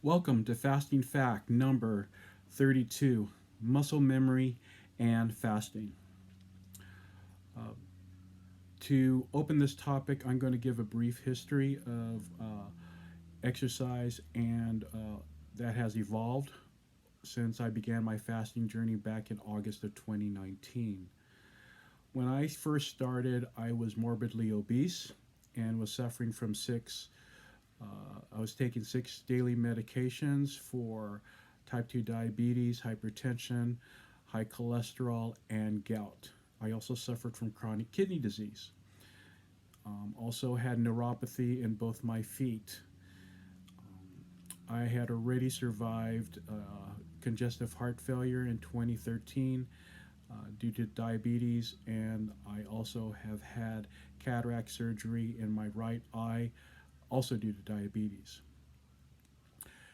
Welcome to Fasting Fact number 32, Muscle Memory and Fasting. Uh, to open this topic, I'm going to give a brief history of exercise and that has evolved since I began my fasting journey back in August of 2019. When I first started, I was morbidly obese and was suffering from I was taking 6 daily medications for type 2 diabetes, hypertension, high cholesterol, and gout. I also suffered from chronic kidney disease. Also had neuropathy in both my feet. I had already survived congestive heart failure in 2013 due to diabetes, and I also have had cataract surgery in my right eye, also due to diabetes.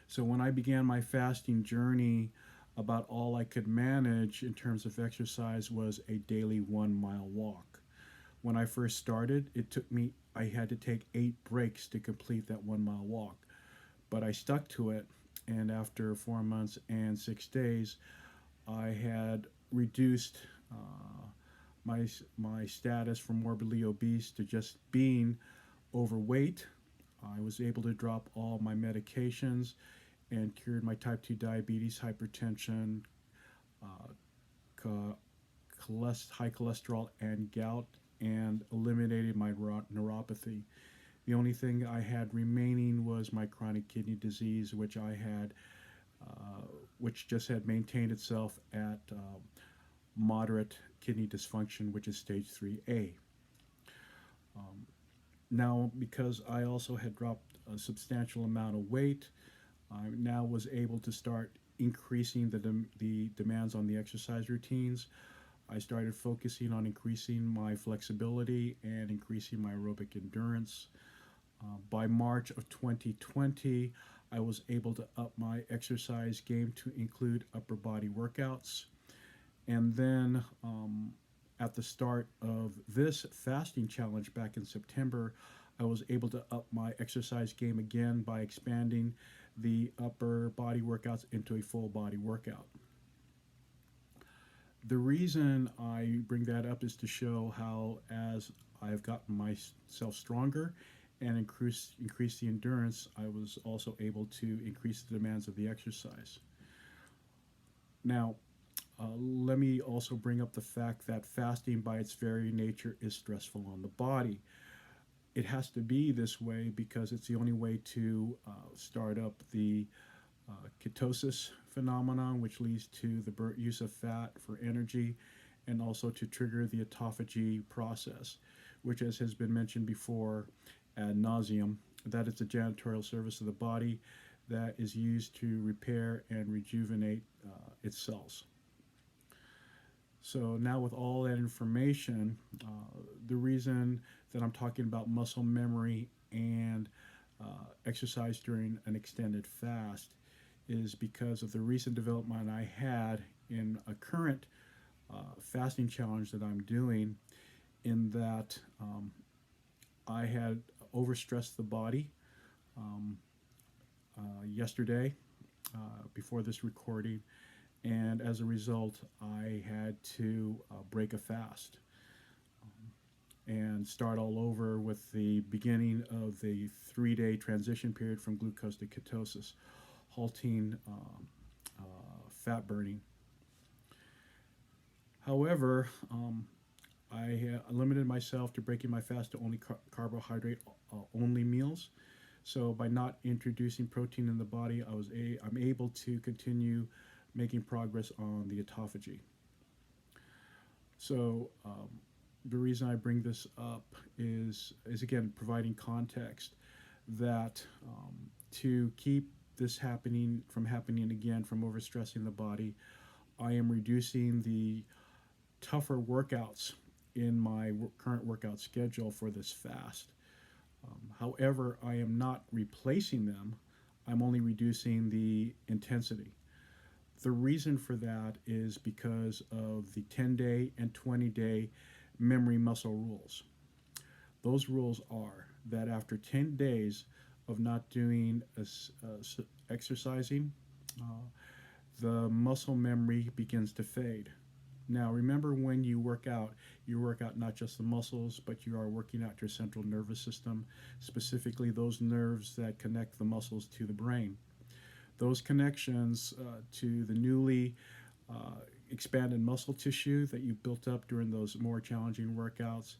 So when I began my fasting journey, about all I could manage in terms of exercise was a daily 1 mile walk. When I first started, I had to take 8 breaks to complete that 1 mile walk. But I stuck to it, and after 4 months and 6 days, I had reduced my, my status from morbidly obese to just being overweight. I was able to drop all my medications and cured my type 2 diabetes, hypertension, uh, high cholesterol, and gout, and eliminated my neuropathy. The only thing I had remaining was my chronic kidney disease, uh, which just had maintained itself at moderate kidney dysfunction, which is stage 3A. Um, Now, because I also had dropped a substantial amount of weight, I now was able to start increasing the demands on the exercise routines. I started focusing on increasing my flexibility and increasing my aerobic endurance. By March of 2020, I was able to up my exercise game to include upper body workouts. And then at the start of this fasting challenge back in September, I was able to up my exercise game again by expanding the upper body workouts into a full body workout. The reason I bring that up is to show how, as I've gotten myself stronger and increase the endurance, I was also able to increase the demands of the exercise. Now, let me also bring up the fact that fasting, by its very nature, is stressful on the body. It has to be this way because it's the only way to start up the ketosis phenomenon, which leads to the use of fat for energy, and also to trigger the autophagy process, which, as has been mentioned before ad nauseum, that is the janitorial service of the body that is used to repair and rejuvenate its cells. So now, with all that information, the reason that I'm talking about muscle memory and exercise during an extended fast is because of the recent development I had in a current fasting challenge that I'm doing, in that I had overstressed the body um, yesterday before this recording, and as a result, I had to break a fast and start all over with the beginning of the 3 day transition period from glucose to ketosis, halting fat burning. However, I limited myself to breaking my fast to only carbohydrate only meals. So by not introducing protein in the body, I'm able to continue making progress on the autophagy. So the reason I bring this up is again providing context that to keep this happening from happening again, from overstressing the body, I am reducing the tougher workouts in my current workout schedule for this fast. However, I am not replacing them. I'm only reducing the intensity. The reason for that is because of the 10-day and 20-day memory muscle rules. Those rules are that after 10 days of not doing exercising, the muscle memory begins to fade. Now, remember when you work out not just the muscles, but you are working out your central nervous system, specifically those nerves that connect the muscles to the brain. Those connections to the newly expanded muscle tissue that you built up during those more challenging workouts,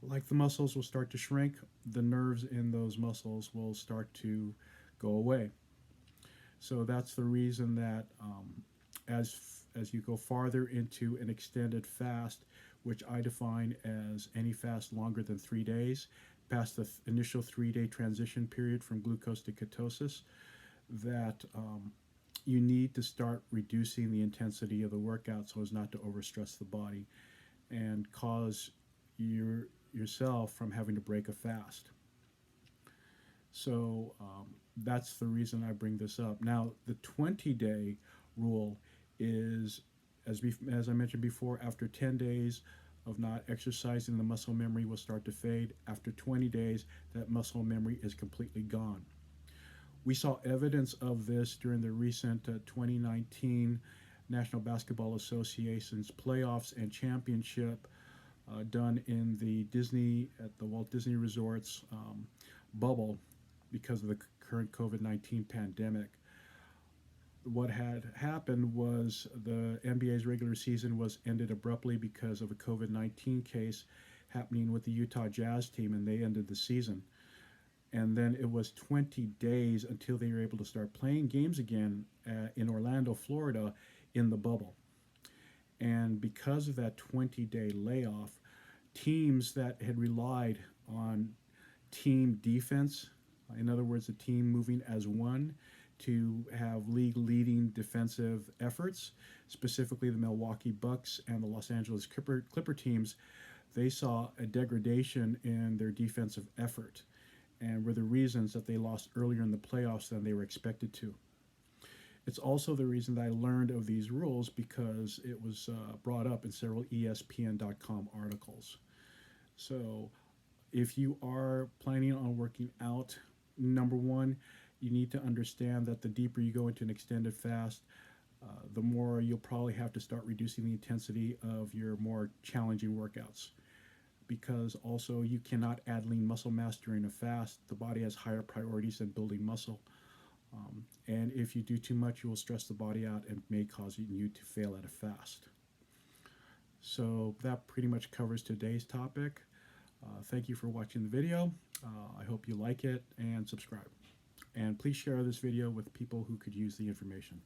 like the muscles will start to shrink, the nerves in those muscles will start to go away. So that's the reason that as you go farther into an extended fast, which I define as any fast longer than 3 days, past the initial 3 day transition period from glucose to ketosis, that you need to start reducing the intensity of the workout so as not to overstress the body and cause yourself from having to break a fast. So that's the reason I bring this up. Now, the 20-day rule is, as I mentioned before, after 10 days of not exercising, the muscle memory will start to fade. After 20 days, that muscle memory is completely gone. We saw evidence of this during the recent 2019 National Basketball Association's playoffs and championship done in the Walt Disney Resorts bubble because of the current COVID-19 pandemic. What had happened was the NBA's regular season was ended abruptly because of a COVID-19 case happening with the Utah Jazz team, and they ended the season. And then it was 20 days until they were able to start playing games again in Orlando, Florida, in the bubble. And because of that 20-day layoff, teams that had relied on team defense, in other words, a team moving as one to have league-leading defensive efforts, specifically the Milwaukee Bucks and the Los Angeles Clipper teams, they saw a degradation in their defensive effort and were the reasons that they lost earlier in the playoffs than they were expected to. It's also the reason that I learned of these rules because it was brought up in several ESPN.com articles. So if you are planning on working out, number one, you need to understand that the deeper you go into an extended fast, the more you'll probably have to start reducing the intensity of your more challenging workouts. Because also you cannot add lean muscle mass during a fast. The body has higher priorities than building muscle. And if you do too much, you will stress the body out and may cause you to fail at a fast. So that pretty much covers today's topic. Thank you for watching the video. I hope you like it and subscribe. And please share this video with people who could use the information.